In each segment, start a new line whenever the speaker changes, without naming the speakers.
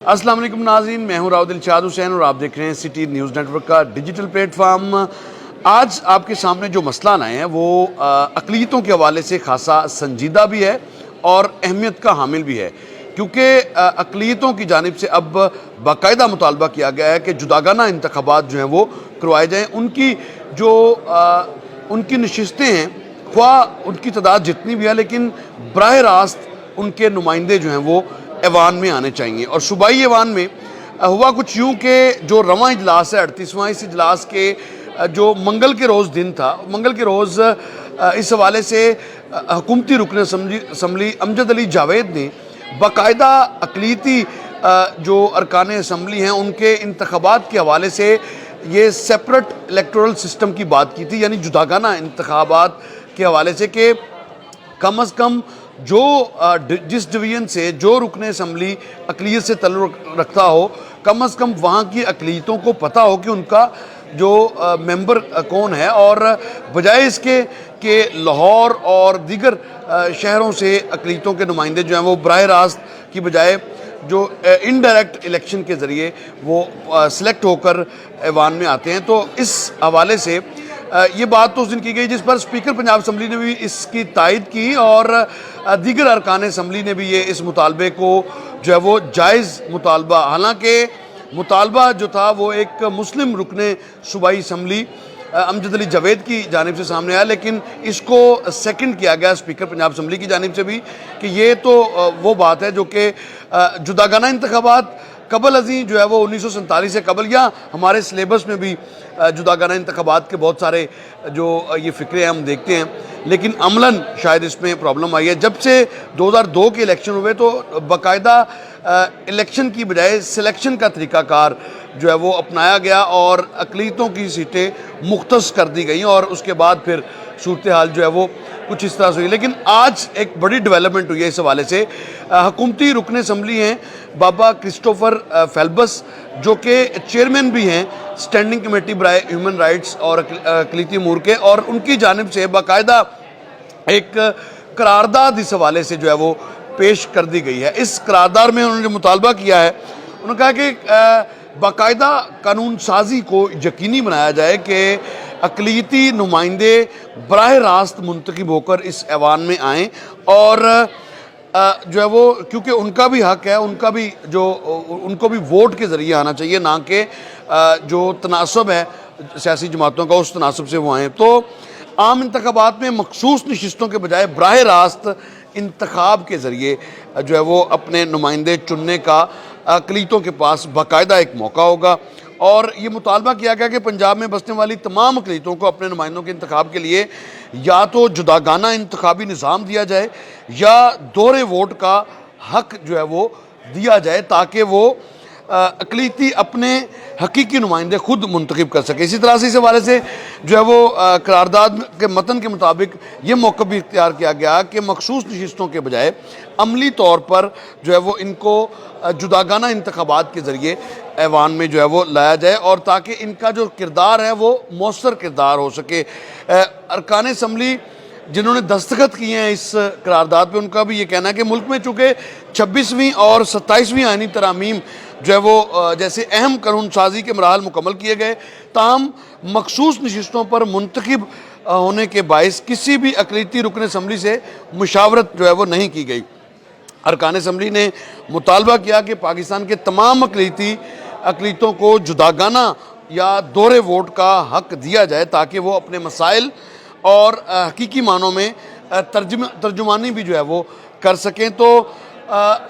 अस्सलाम वालेकुम नाज़रीन, मैं हूं राव दिलशाद हुसैन और आप देख रहे हैं सिटी न्यूज़ नेटवर्क का डिजिटल प्लेटफार्म। आज आपके सामने जो मसला लाए हैं वो अक़लियतों के हवाले से खासा संजीदा भी है और अहमियत का हामिल भी है, क्योंकि अक़लियतों की जानिब से अब बाकायदा मुतालबा किया गया है कि जुदागाना इंतख़ाबात जो हैं वो करवाए जाएँ। उनकी जो उनकी नशिस्तें हैं, ख्वाह उनकी तादाद जितनी भी है, लेकिन बराह रास्त उनके नुमाइंदे जो हैं वो ऐवान में आने चाहिए। और सूबाई ऐवान में हुआ कुछ यूँ कि जो रवां इजलास है 38वां, इस इजलास के जो मंगल के रोज़ दिन था, मंगल के रोज़ इस हवाले से हुकूमती रुकन असम्बली अमजद अली जावेद ने बाकायदा अक़लियती जो अरकान असम्बली हैं उनके इंतख़ाबात के हवाले से ये सेपरेट इलेक्टोरल सिस्टम की बात की थी, यानी जुदागाना इंतख़ाबात के हवाले से कि कम अज़ कम जो जिस डिवीज़न से जो रुकन असम्बली अक़लियत से तल्लुक़ रखता हो, कम अज़ कम वहाँ की अक़लियतों को पता हो कि उनका जो मेंबर कौन है, और बजाय इसके कि लाहौर और दीगर शहरों से अक़लियतों के नुमाइंदे जो हैं वो बराह रास्त की बजाय जो इनडायरेक्ट इलेक्शन के ज़रिए वो सिलेक्ट होकर ऐवान में आते हैं। तो इस हवाले से ये बात तो उस दिन की गई जिस पर स्पीकर पंजाब असम्बली ने भी इसकी तायद की और दीगर अरकान असम्बली ने भी ये इस मुतालबे को जो है वो जायज़ मुतालबा, हालांकि मुतालबा जो था वो एक मुस्लिम रुकने सूबाई असम्बली अमजद अली जावेद की जानिब से सामने आया, लेकिन इसको सेकंड किया गया स्पीकर पंजाब असम्बली की जानिब से भी कि ये तो वो बात है जो कि जुदागाना इंतख़ाबात कबल अज़ीं जो है वो 1947 से कबल, या हमारे सिलेबस में भी जुदागाना इंतख़ाबात के बहुत सारे जो ये फ़िक्रे हम देखते हैं, लेकिन अमलन शायद इसमें प्रॉब्लम आई है। जब से 2002 के इलेक्शन हुए तो बाकायदा इलेक्शन की बजाय सिलेक्शन का तरीक़ाकार जो है वो अपनाया गया और अक़लियतों की सीटें मुख्तस कर दी गई और उसके बाद फिर सूरत हाल जो है वो कुछ इस तरह से हुई। लेकिन आज एक बड़ी डेवलपमेंट हुई है इस हवाले से। हुकूमती रुकन असम्बली हैं बाबा क्रिस्टोफर फेल्बस, जो कि चेयरमैन भी हैं स्टैंडिंग कमेटी बराए ह्यूमन राइट्स और अक़लियती अमूर के, और उनकी जानिब से बाकायदा एक करारदाद इस हवाले से जो है वो पेश कर दी गई है। इस करारदाद में उन्होंने जो मुतालबा किया है, उन्होंने कहा कि बाकायदा कानून साजी को यकीनी बनाया जाए कि अक़लियती नुमाइंदे बराह रास्त मुंतखब होकर इस ऐवान में आएँ, और जो है वो क्योंकि उनका भी हक़ है, उनका भी जो उनको भी वोट के ज़रिए आना चाहिए, ना कि जो तनासब है सियासी जमातों का उस तनासब से वो आएँ। तो आम इंतख़ाबात में मखसूस नशिस्तों के बजाय बराह रास्त इंतख़ाब के ज़रिए जो है वो अपने नुमाइंदे चुनने का अक़लियतों के पास बाकायदा एक मौका होगा। और ये मुतालबा किया गया कि पंजाब में बसने वाली तमाम अक़लियतों को अपने नुमाइंदों के इंतख़ाब के लिए या तो जुदागाना इंतख़ाबी निज़ाम दिया जाए या दोहरे वोट का हक़ जो है वो दिया जाए, ताकि वो अक़लियती अपने हकीकी नुमाइंदे खुद मुंतखब कर सके। इसी तरह से इस हवाले से जो है वो करारदाद के मतन के मुताबिक ये मौक़िफ़ भी इख्तियार किया गया कि मखसूस नशिस्तों के बजाय अमली तौर पर जो है वो इनको जुदागाना इंतख़ाबात के ज़रिए ऐवान में जो है वो लाया जाए, और ताकि इनका जो किरदार है वो मौसर किरदार हो सके। अरकान असम्बली जिन्होंने दस्तखत किए हैं इस करारदाद पे, उनका भी ये कहना है कि मुल्क में चूँकि 26वीं और 27वीं आइनी तरामीम जो है वो जैसे अहम कानून साजी के मराहल मुकम्मल किए गए, ताहम मखसूस नशिस्तों पर मुंतखब होने के बायस किसी भी अक़लियती रुकन असम्बली से मुशावरत जो है वो नहीं की गई। अरकान असम्बली ने मुतालबा किया कि पाकिस्तान के तमाम अक़लियतों को जुदागाना या दोहरे वोट का हक़ दिया जाए, ताकि वो अपने मसाइल और हकीकी मानों में तर्जुमानी भी जो है वो कर सकें। तो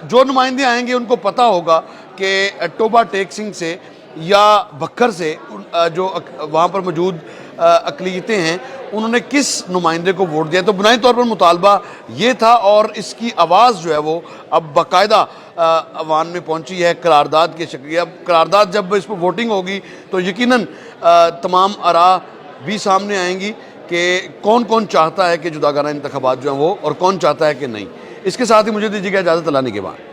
जो नुमाइंदे आएंगे उनको पता होगा कि टोबा टेक सिंह से या बखर से जो वहाँ पर मौजूद अक़लियतें हैं उन्होंने किस नुमाइंदे को वोट दिया। तो बुनियादी तौर पर मुतालबा ये था, और इसकी आवाज़ जो है वो अब बाकायदा अवान में पहुँची है करारदाद के शक्ल। अब करारदाद जब इस पर वोटिंग होगी तो यकीनन तमाम आरा भी सामने आएंगी कि कौन कौन चाहता है कि जुदागाना इंतख़ाबात जो हैं वो, और कौन चाहता है कि नहीं। इसके साथ ही मुझे दीजिएगा इजाज़त, अल्लाह निगहबान।